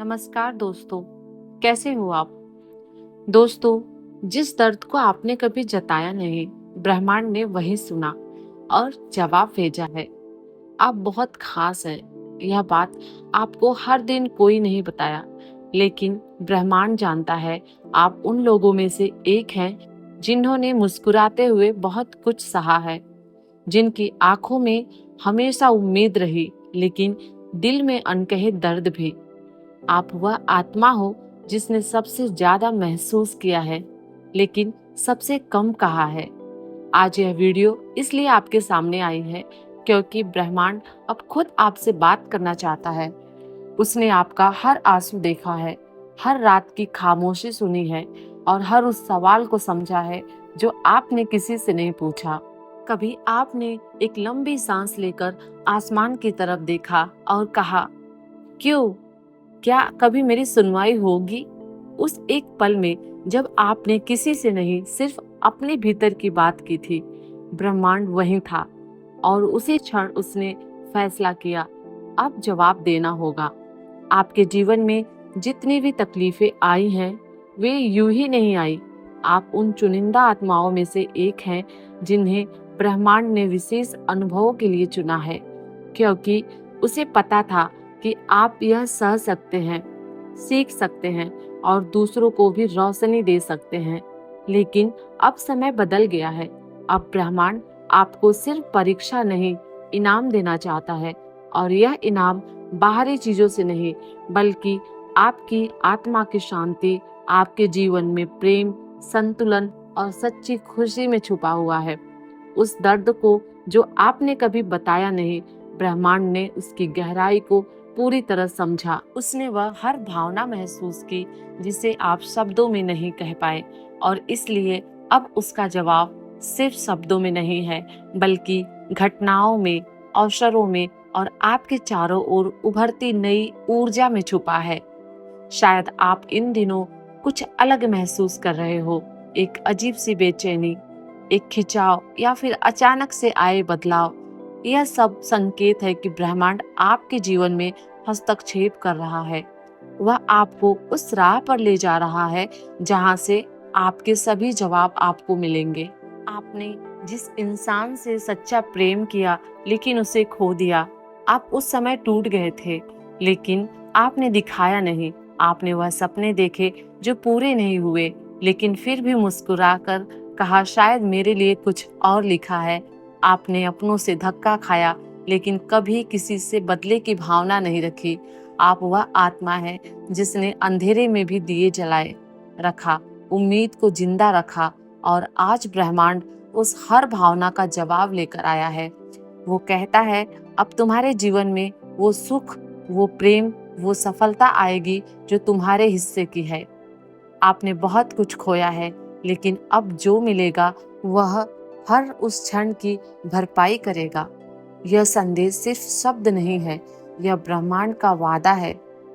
नमस्कार दोस्तों, कैसे हो आप? दोस्तों, जिस दर्द को आपने कभी जताया नहीं, ब्रह्मांड ने वही सुना और जवाब भेजा है। आप बहुत खास हैं। यह बात आपको हर दिन कोई नहीं बताया, लेकिन ब्रह्मांड जानता है। आप उन लोगों में से एक हैं जिन्होंने मुस्कुराते हुए बहुत कुछ सहा है, जिनकी आंखों में हमेशा उम्मीद रही, लेकिन दिल में अनकहे दर्द भी। आप वह आत्मा हो जिसने सबसे ज्यादा महसूस किया है, लेकिन सबसे कम कहा है। आज यह वीडियो इसलिए आपके सामने आई है क्योंकि ब्रह्मांड अब खुद आपसे बात करना चाहता है। उसने आपका हर आंसू देखा है, हर रात की खामोशी सुनी है और हर उस सवाल को समझा है जो आपने किसी से नहीं पूछा। कभी आपने एक लंबी सांस लेकर आसमान की तरफ देखा और कहा, क्यों? क्या कभी मेरी सुनवाई होगी? उस एक पल में जब आपने किसी से नहीं, सिर्फ अपने भीतर की बात की थी, ब्रह्मांड वहीं था और उसी क्षण उसने फैसला किया, अब जवाब देना होगा। आपके जीवन में जितनी भी तकलीफें आई हैं, वे यूं ही नहीं आई। आप उन चुनिंदा आत्माओं में से एक हैं जिन्हें ब्रह्मांड ने विशेष अनुभवों के लिए चुना है, क्योंकि उसे पता था कि आप यह सह सकते हैं, सीख सकते हैं और दूसरों को भी रोशनी दे सकते हैं। लेकिन अब समय बदल गया है। अब ब्रह्मांड आपको सिर्फ परीक्षा नहीं, इनाम देना चाहता है। और यह इनाम बाहरी चीजों से नहीं, बल्कि आपकी आत्मा की शांति, आपके जीवन में प्रेम, संतुलन और सच्ची खुशी में छुपा हुआ है। उस दर्द को जो आपने कभी बताया नहीं, ब्रह्मांड ने उसकी गहराई को पूरी तरह समझा। उसने वह हर भावना महसूस की जिसे आप शब्दों में नहीं कह पाए, और इसलिए अब उसका जवाब सिर्फ शब्दों में नहीं है, बल्कि घटनाओं में, अवसरों में और आपके चारों ओर उभरती नई ऊर्जा में छुपा है। शायद आप इन दिनों कुछ अलग महसूस कर रहे हो, एक अजीब सी बेचैनी, एक खिंचाव या फिर अचानक से आए बदलाव। यह सब संकेत है कि ब्रह्मांड आपके जीवन में हस्तक्षेप कर रहा है। वह आपको उस राह पर ले जा रहा है जहां से आपके सभी जवाब आपको मिलेंगे। आपने जिस इंसान से सच्चा प्रेम किया लेकिन उसे खो दिया, आप उस समय टूट गए थे, लेकिन आपने दिखाया नहीं। आपने वह सपने देखे जो पूरे नहीं हुए, लेकिन फिर भी मुस्कुराकर कहा, शायद मेरे लिए कुछ और लिखा है। आपने अपनों से धक्का खाया, लेकिन कभी किसी से बदले की भावना नहीं रखी। आप वह आत्मा है जिसने अंधेरे में भी दिए जलाए रखा, उम्मीद को जिंदा रखा, और आज ब्रह्मांड उस हर भावना का जवाब लेकर आया है। वो कहता है, अब तुम्हारे जीवन में वो सुख, वो प्रेम, वो सफलता आएगी जो तुम्हारे हिस्से की है। आपने बहुत कुछ खोया है, लेकिन अब जो मिलेगा वह हर उस क्षण की भरपाई करेगा। यह संदेश सिर्फ शब्द नहीं है, यह ब्रह्मांड का वादा है।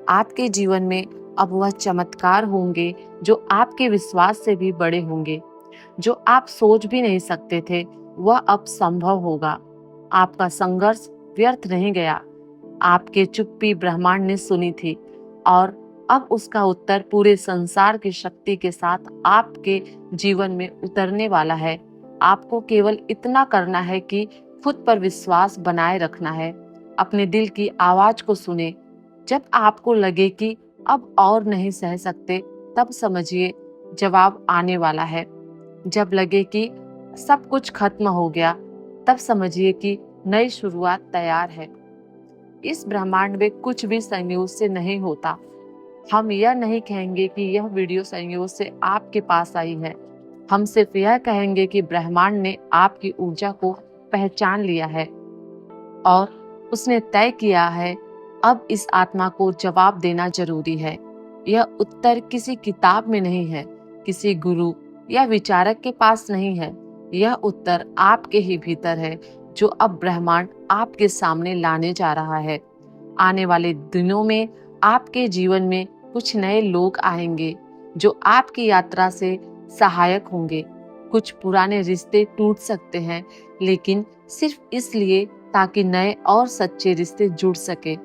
आपके जीवन में अब वह चमत्कार होंगे जो आपके विश्वास से भी बड़े होंगे। जो आप सोच भी नहीं सकते थे, वह अब संभव होगा। आपका संघर्ष व्यर्थ नहीं गया। आपके चुप्पी ब्रह्मांड ने सुनी थी, और अब उसका उत्तर पूरे संसार की शक्ति के साथ आपके जीवन में उतरने वाला है। आपको केवल इतना करना है कि खुद पर विश्वास बनाए रखना है। अपने दिल की आवाज को सुने। जब आपको लगे कि अब और नहीं सह सकते, तब समझिए जवाब आने वाला है। जब लगे कि सब कुछ खत्म हो गया, तब समझिए कि नई शुरुआत तैयार है। इस ब्रह्मांड में कुछ भी संयोग से नहीं होता। हम यह नहीं कहेंगे कि यह वीडियो संयोग से आपके पास आई है। हम सिर्फ यह कहेंगे कि ब्रह्मांड ने आपकी ऊर्जा को पहचान लिया है और उसने तय किया है, अब इस आत्मा को जवाब देना जरूरी है। यह उत्तर किसी किताब में नहीं है, किसी गुरु या विचारक के पास नहीं है। यह उत्तर आपके ही भीतर है, जो अब ब्रह्मांड आपके सामने लाने जा रहा है। आने वाले दिनों में आपके जीवन में कुछ नए लोग आएंगे जो आपकी यात्रा से सहायक होंगे। कुछ पुराने रिश्ते टूट सकते हैं, लेकिन सिर्फ इसलिए ताकि नए और सच्चे रिश्ते जुड़ सके।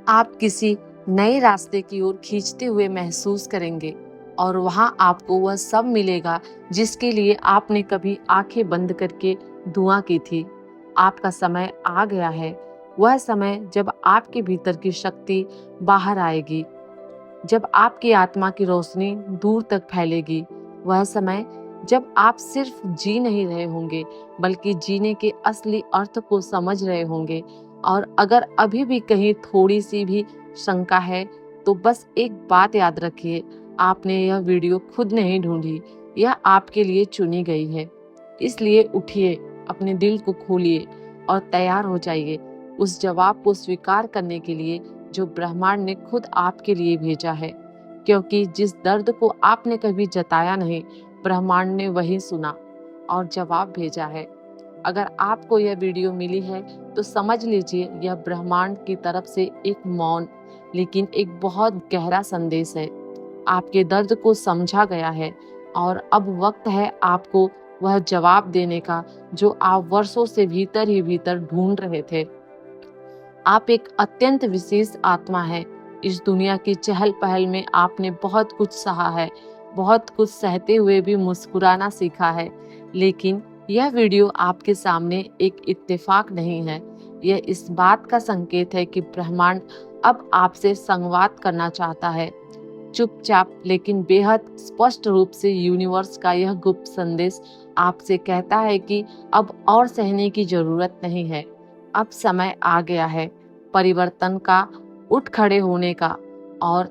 आप किसी नए रास्ते की ओर खींचते हुए महसूस करेंगे और वहां आपको वह सब मिलेगा जिसके लिए आपने कभी आंखें बंद करके दुआ की थी। आपका समय आ गया है, वह समय जब आपके भीतर की शक्ति बाहर आएगी, जब आपकी आत्मा की रोशनी दूर तक फैलेगी। वह समय जब आप सिर्फ जी नहीं रहे होंगे बल्कि जीने के असली अर्थ को समझ रहे होंगे। और अगर अभी भी कहीं थोड़ी सी भी शंका है तो बस एक बात याद रखिए, आपने यह वीडियो खुद नहीं ढूंढी, यह आपके लिए चुनी गई है। इसलिए उठिए, अपने दिल को खोलिए और तैयार हो जाइए उस जवाब को स्वीकार करने के लिए जो ब्रह्मांड ने खुद आपके लिए भेजा है। क्योंकि जिस दर्द को आपने कभी जताया नहीं, ब्रह्मांड ने वही सुना और जवाब भेजा है। अगर आपको यह वीडियो मिली है तो समझ लीजिए यह ब्रह्मांड की तरफ से एक मौन लेकिन एक बहुत गहरा संदेश है। आपके दर्द को समझा गया है और अब वक्त है आपको वह जवाब देने का जो आप वर्षों से भीतर ही भीतर ढूंढ रहे थे। आप एक अत्यंत विशेष आत्मा है। इस दुनिया की चहल पहल में आपने बहुत कुछ सहा है, बहुत कुछ सहते हुए भी मुस्कुराना सीखा है। लेकिन यह वीडियो आपके सामने एक इत्तेफाक नहीं है, यह इस बात का संकेत है कि ब्रह्मांड अब आपसे संवाद करना चाहता है। चुपचाप लेकिन बेहद स्पष्ट रूप से यूनिवर्स का यह गुप्त संदेश आपसे कहता है कि अब और सहने की जरूरत नहीं है। अब समय आ गया है परिवर्तन का, उठ खड़े होने का और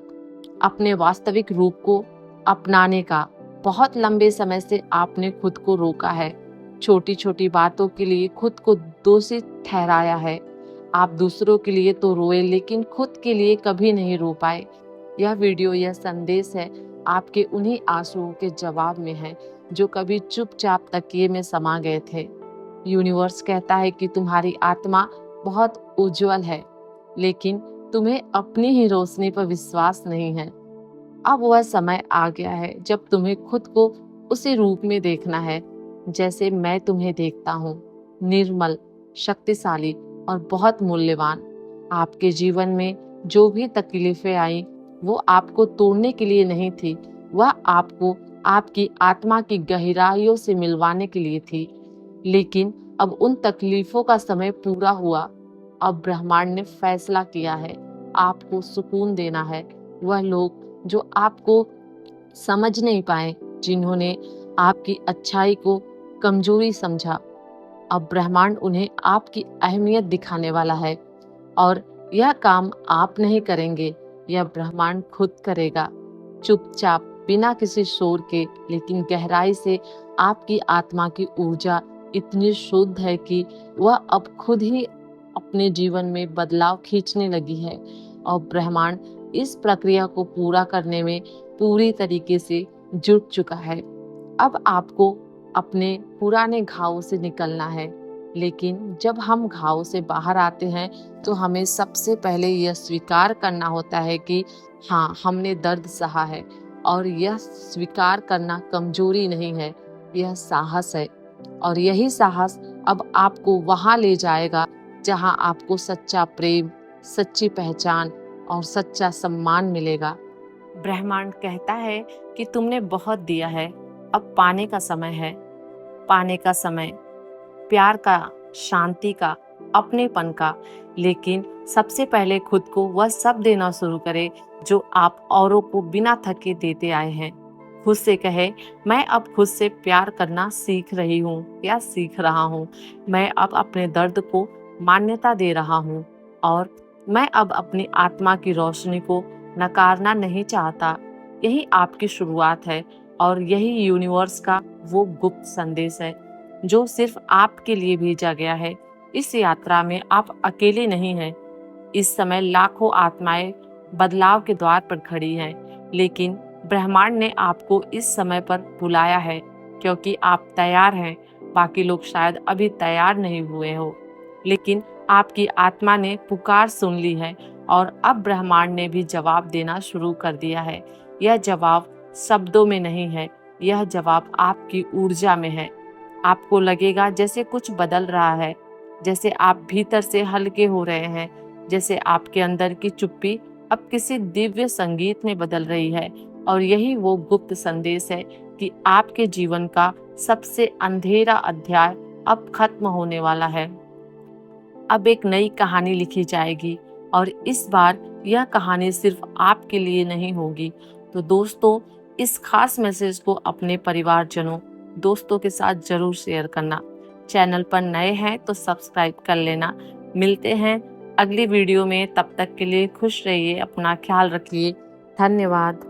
अपने वास्तविक रूप को अपनाने का। बहुत लंबे समय से आपने खुद को रोका है, छोटी छोटी बातों के लिए खुद को दोषी ठहराया है। आप दूसरों के लिए तो रोए लेकिन खुद के लिए कभी नहीं रो पाए। यह वीडियो, यह संदेश है आपके उन्हीं आंसुओं के जवाब में है जो कभी चुपचाप तकिए में समा गए थे। यूनिवर्स कहता है कि तुम्हारी आत्मा बहुत उज्जवल है लेकिन तुम्हें अपनी ही रोशनी पर विश्वास नहीं है। अब वह समय आ गया है जब तुम्हें खुद को उसी रूप में देखना है जैसे मैं तुम्हें देखता हूँ, निर्मल, शक्तिशाली और बहुत मूल्यवान। आपके जीवन में जो भी तकलीफें आई वो आपको तोड़ने के लिए नहीं थी, वह आपको आपकी आत्मा की गहराइयों से मिलवाने के लिए थी। लेकिन अब उन तकलीफों का समय पूरा हुआ। अब ब्रह्मांड ने फैसला किया है आपको सुकून देना है। वह लोग जो आपको समझ नहीं पाए, जिन्होंने आपकी अच्छाई को कमजोरी समझा, अब ब्रह्मांड उन्हें आपकी अहमियत दिखाने वाला है। और यह काम आप नहीं करेंगे, यह ब्रह्मांड खुद करेगा, चुपचाप, बिना किसी शोर के। लेकिन गहराई से आपकी आत्मा की ऊर्जा इतनी शुद्ध है कि वह अब खुद ही अपने जीवन में बदलाव खींचने लगी है और ब्रह्मांड इस प्रक्रिया को पूरा करने में पूरी तरीके से जुट चुका है। अब आपको अपने पुराने घावों से निकलना है। लेकिन जब हम घाव से बाहर आते हैं तो हमें सबसे पहले यह स्वीकार करना होता है कि हाँ, हमने दर्द सहा है। और यह स्वीकार करना कमजोरी नहीं है, यह साहस है। और यही साहस अब आपको वहां ले जाएगा जहां आपको सच्चा प्रेम, सच्ची पहचान और सच्चा सम्मान मिलेगा। ब्रह्मांड कहता है कि तुमने बहुत दिया है, अब पाने का समय है। पाने का समय, प्यार का, शांति का, अपनेपन का। लेकिन सबसे पहले खुद को वह सब देना शुरू करें जो आप औरों को बिना थके देते आए हैं। खुद से कहे, मैं अब खुद से प्यार करना सीख रही हूँ या सीख रहा हूँ। मैं अब अपने दर्द को मान्यता दे रहा हूँ और मैं अब अपनी आत्मा की रोशनी को नकारना नहीं चाहता। यही आपकी शुरुआत है और यही यूनिवर्स का वो गुप्त संदेश है जो सिर्फ आपके लिए भेजा गया है। इस यात्रा में आप अकेले नहीं हैं। इस समय लाखों आत्माएं बदलाव के द्वार पर खड़ी हैं, लेकिन ब्रह्मांड ने आपको इस समय पर बुलाया है क्योंकि आप तैयार हैं। बाकी लोग शायद अभी तैयार नहीं हुए हो, लेकिन आपकी आत्मा ने पुकार सुन ली है और अब ब्रह्मांड ने भी जवाब देना शुरू कर दिया है। यह जवाब शब्दों में नहीं है, यह जवाब आपकी ऊर्जा में है। आपको लगेगा जैसे कुछ बदल रहा है, जैसे आप भीतर से हल्के हो रहे हैं, जैसे आपके अंदर की चुप्पी अब किसी दिव्य संगीत में बदल रही है। और यही वो गुप्त संदेश है कि आपके जीवन का सबसे अंधेरा अध्याय अब खत्म होने वाला है। अब एक नई कहानी लिखी जाएगी और इस बार यह कहानी सिर्फ आपके लिए नहीं होगी। तो दोस्तों, इस खास मैसेज को अपने परिवारजनों, दोस्तों के साथ जरूर शेयर करना। चैनल पर नए हैं तो सब्सक्राइब कर लेना। मिलते हैं अगली वीडियो में, तब तक के लिए खुश रहिए, अपना ख्याल रखिए। धन्यवाद।